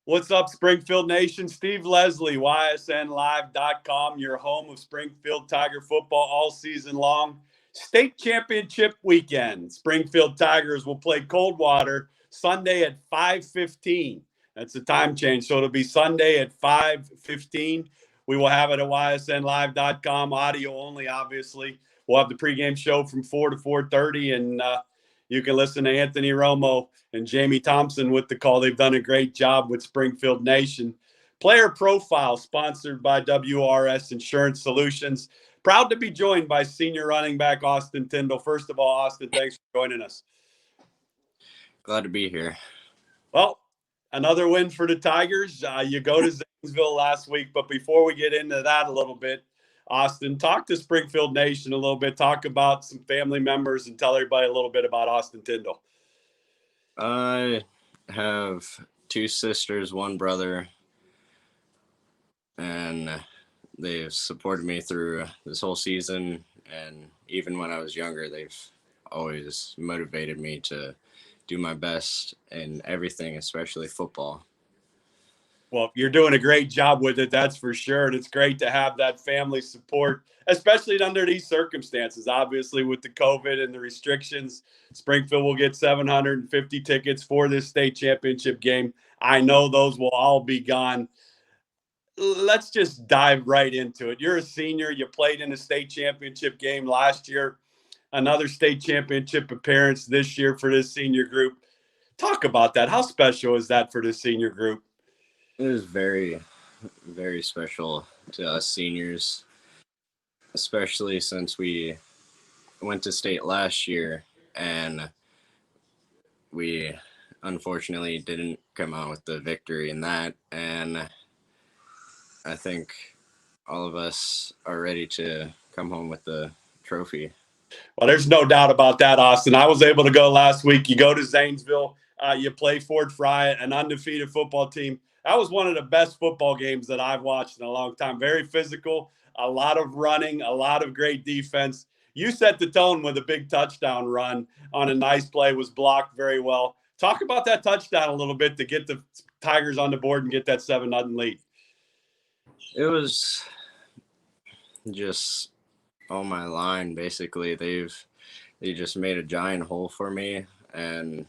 What's up, Springfield Nation? Steve Leslie, YSNLive.com, your home of Springfield Tiger football all season long. State championship weekend. Springfield Tigers will play Coldwater Sunday at 5:15. That's the time change, so it'll be Sunday at 5:15. We will have it at YSNLive.com, audio only, obviously. We'll have the pregame show from 4 to 4:30, and you can listen to Anthony Romo and Jamie Thompson with the call. They've done a great job with Springfield Nation. Player Profile, sponsored by WRS Insurance Solutions. Proud to be joined by senior running back Austin Tindell. First of all, Austin, thanks for joining us. Glad to be here. Well, another win for the Tigers. You go to Zanesville last week, but before we get into that a little bit, Austin, talk to Springfield Nation a little bit. Talk about some family members and tell everybody a little bit about Austin Tindell. I have two sisters, one brother, and they've supported me through this whole season. And even when I was younger, they've always motivated me to do my best in everything, especially football. Well, you're doing a great job with it, that's for sure. And it's great to have that family support, especially under these circumstances. Obviously, with the COVID and the restrictions, Springfield will get 750 tickets for this state championship game. I know those will all be gone. Let's just dive right into it. You're a senior. You played in a state championship game last year, another state championship appearance this year for this senior group. Talk about that. How special is that for this senior group? It was very, very special to us seniors, especially since we went to state last year and we unfortunately didn't come out with the victory in that. And I think all of us are ready to come home with the trophy. Well, there's no doubt about that, Austin. I was able to go last week. You go to Zanesville, you play Fort Fry, an undefeated football team. That was one of the best football games that I've watched in a long time. Very physical, a lot of running, a lot of great defense. You set the tone with a big touchdown run on a nice play, was blocked very well. Talk about that touchdown a little bit to get the Tigers on the board and get that 7-0 lead. It was just on my line, basically. They just made a giant hole for me, and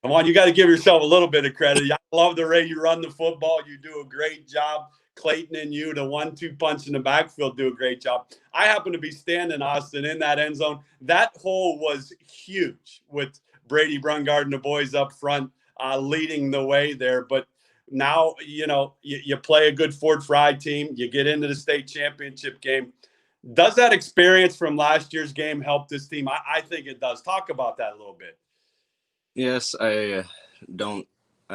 come on, you got to give yourself a little bit of credit. I love the way you run the football. You do a great job. Clayton and you, the 1-2 punch in the backfield, do a great job. I happen to be standing, Austin, in that end zone. That hole was huge with Brady Brungard and the boys up front leading the way there. But now, you play a good Fort Fry team. You get into the state championship game. Does that experience from last year's game help this team? I think it does. Talk about that a little bit. Yes, I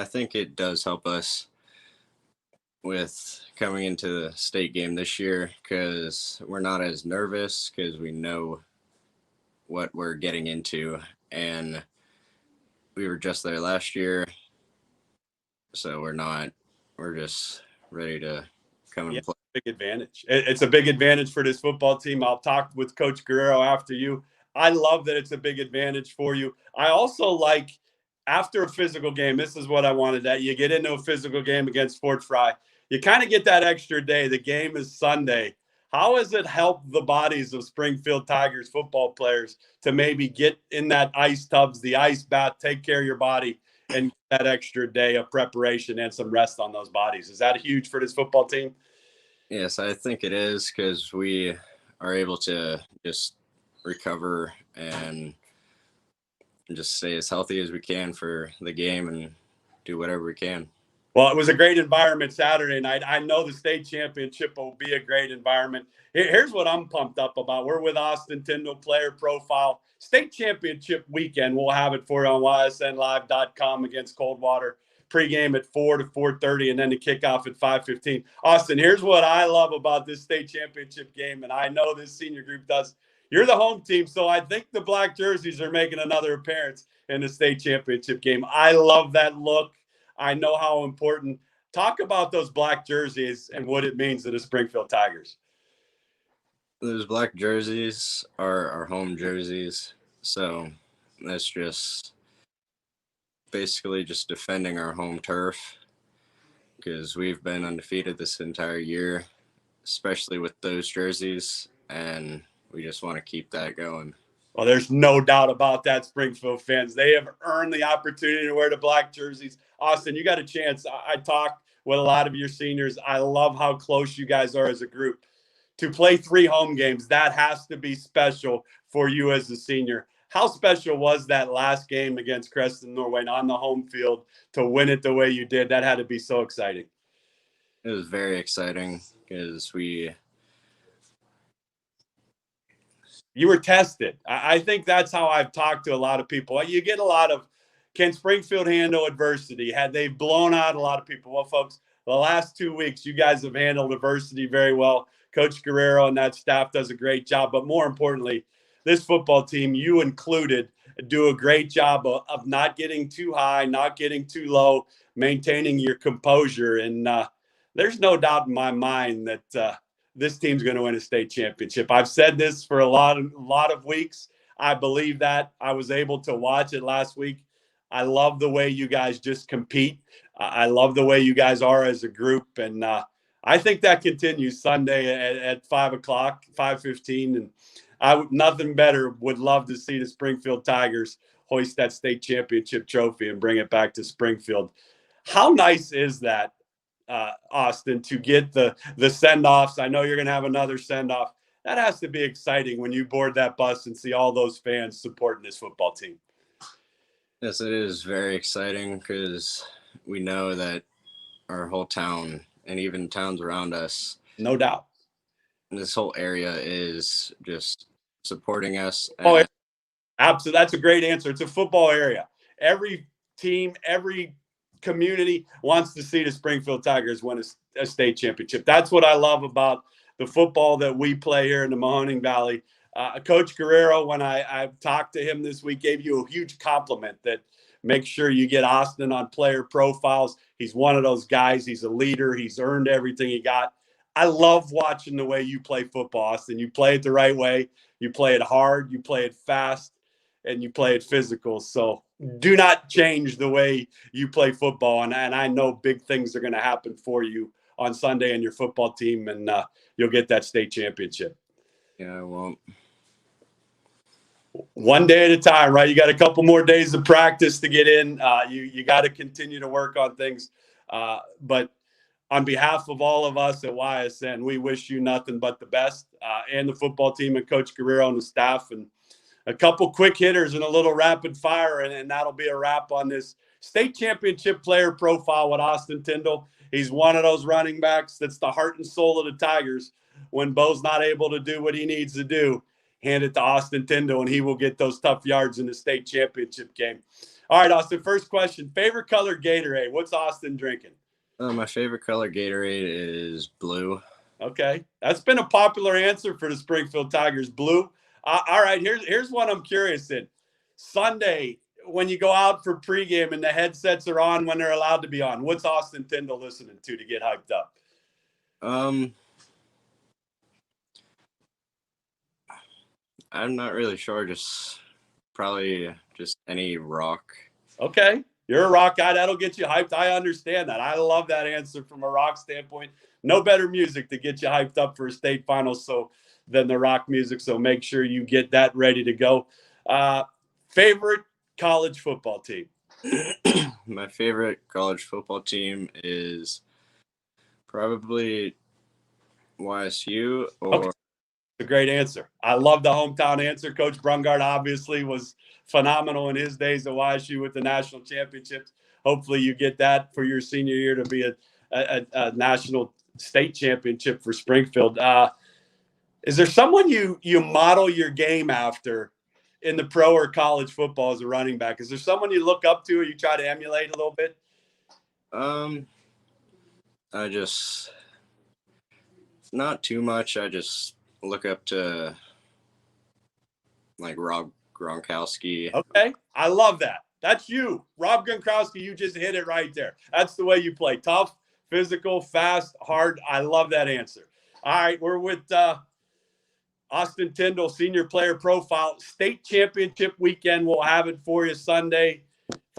think it does help us with coming into the state game this year because we're not as nervous because we know what we're getting into, and we were just there last year, so we're just ready to come and play. Big advantage. It's a big advantage for this football team. I'll talk with Coach Guerrero after you. I love that it's a big advantage for you. I also like after a physical game, this is what I wanted, that you get into a physical game against Fort Fry. You kind of get that extra day. The game is Sunday. How has it helped the bodies of Springfield Tigers football players to maybe get in that ice tubs, the ice bath, take care of your body, and that extra day of preparation and some rest on those bodies? Is that huge for this football team? Yes, I think it is because we are able to just recover and just stay as healthy as we can for the game and do whatever we can. Well, it was a great environment Saturday night. I know the state championship will be a great environment. Here's what I'm pumped up about. We're with Austin Tindell, Player Profile. State championship weekend, we'll have it for you on YSNLive.com against Coldwater. Pregame at 4 to 4:30, and then the kickoff at 5:15. Austin, here's what I love about this state championship game, and I know this senior group does. You're the home team, so I think the black jerseys are making another appearance in the state championship game. I love that look. I know how important. Talk about those black jerseys and what it means to the Springfield Tigers. Those black jerseys are our home jerseys, so that's just basically just defending our home turf because we've been undefeated this entire year, especially with those jerseys, and we just want to keep that going. Well, there's no doubt about that, Springfield fans. They have earned the opportunity to wear the black jerseys. Austin, you got a chance. I talked with a lot of your seniors. I love how close you guys are as a group. To play 3 home games, that has to be special for you as a senior. How special was that last game against Creston Norway on the home field to win it the way you did? That had to be so exciting. It was very exciting because you were tested. I think that's how I've talked to a lot of people. You get a lot of, can Springfield handle adversity? Had they blown out a lot of people? Well, folks, the last 2 weeks, you guys have handled adversity very well. Coach Guerrero and that staff does a great job. But more importantly, this football team, you included, do a great job of not getting too high, not getting too low, maintaining your composure. And there's no doubt in my mind that this team's going to win a state championship. I've said this for a lot of weeks. I believe that. I was able to watch it last week. I love the way you guys just compete. I love the way you guys are as a group. And I think that continues Sunday at 5 o'clock, 5:15. And nothing better would love to see the Springfield Tigers hoist that state championship trophy and bring it back to Springfield. How nice is that, Austin, to get the send-offs? I know you're going to have another send-off. That has to be exciting when you board that bus and see all those fans supporting this football team. Yes, it is very exciting because we know that our whole town and even towns around us, no doubt, this whole area is just supporting us. Oh, absolutely. That's a great answer. It's a football area. Every team, every community wants to see the Springfield Tigers win a state championship. That's what I love about the football that we play here in the Mahoning Valley. Coach Guerrero, when I talked to him this week, gave you a huge compliment that make sure you get Austin on player profiles. He's one of those guys. He's a leader. He's earned everything he got. I love watching the way you play football, Austin. You play it the right way. You play it hard. You play it fast. And you play it physical. So do not change the way you play football. And I know big things are going to happen for you on Sunday and your football team, and you'll get that state championship. Yeah, I won't. One day at a time, right? You got a couple more days of practice to get in. You got to continue to work on things. But on behalf of all of us at YSN, we wish you nothing but the best, and the football team and Coach Guerrero and the staff. And a couple quick hitters and a little rapid fire, and that'll be a wrap on this state championship player profile with Austin Tindell. He's one of those running backs that's the heart and soul of the Tigers. When Bo's not able to do what he needs to do, hand it to Austin Tindell, and he will get those tough yards in the state championship game. All right, Austin, first question. Favorite color Gatorade? What's Austin drinking? My favorite color Gatorade is blue. Okay. That's been a popular answer for the Springfield Tigers, blue. All right, here's what I'm curious in. Sunday, when you go out for pregame and the headsets are on when they're allowed to be on, what's Austin Tindell listening to get hyped up? I'm not really sure. Just probably just any rock. Okay. You're a rock guy. That'll get you hyped. I understand that. I love that answer from a rock standpoint. No better music to get you hyped up for a state final than the rock music. So make sure you get that ready to go. Favorite college football team? My favorite college football team is probably YSU or. Okay. A great answer. I love the hometown answer. Coach Brungard obviously was phenomenal in his days at YSU with the national championships. Hopefully you get that for your senior year to be a national state championship for Springfield. Is there someone you model your game after in the pro or college football as a running back? Is there someone you look up to or you try to emulate a little bit? I just not too much. I just look up to like Rob Gronkowski. Okay. I love that. That's you. Rob Gronkowski, you just hit it right there. That's the way you play. Tough, physical, fast, hard. I love that answer. All right. We're with Austin Tindell, senior player profile. State championship weekend. We'll have it for you Sunday.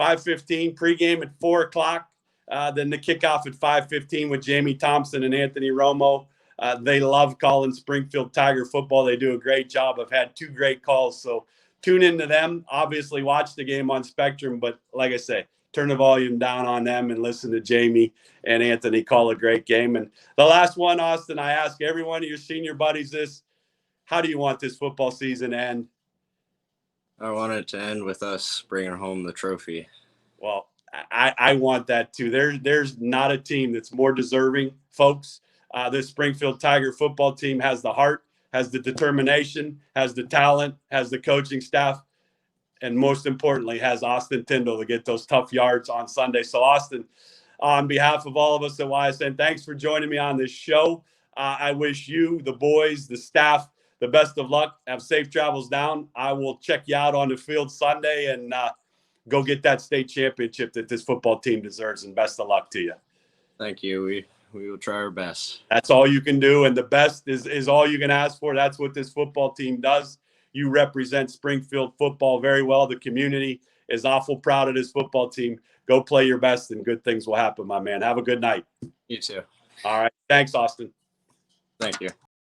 5:15, pregame at 4 o'clock. Then the kickoff at 5:15 with Jamie Thompson and Anthony Romo. They love calling Springfield Tiger football. They do a great job. I've had 2 great calls, so tune into them. Obviously, watch the game on Spectrum, but like I say, turn the volume down on them and listen to Jamie and Anthony call a great game. And the last one, Austin, I ask every one of your senior buddies this: how do you want this football season to end? I want it to end with us bringing home the trophy. Well, I want that too. There's not a team that's more deserving, folks. This Springfield Tiger football team has the heart, has the determination, has the talent, has the coaching staff, and most importantly, has Austin Tindell to get those tough yards on Sunday. So, Austin, on behalf of all of us at YSN, thanks for joining me on this show. I wish you, the boys, the staff, the best of luck. Have safe travels down. I will check you out on the field Sunday and go get that state championship that this football team deserves, and best of luck to you. Thank you. We will try our best. That's all you can do, and the best is all you can ask for. That's what this football team does. You represent Springfield football very well. The community is awful proud of this football team. Go play your best, and good things will happen, my man. Have a good night. You too. All right. Thanks, Austin. Thank you.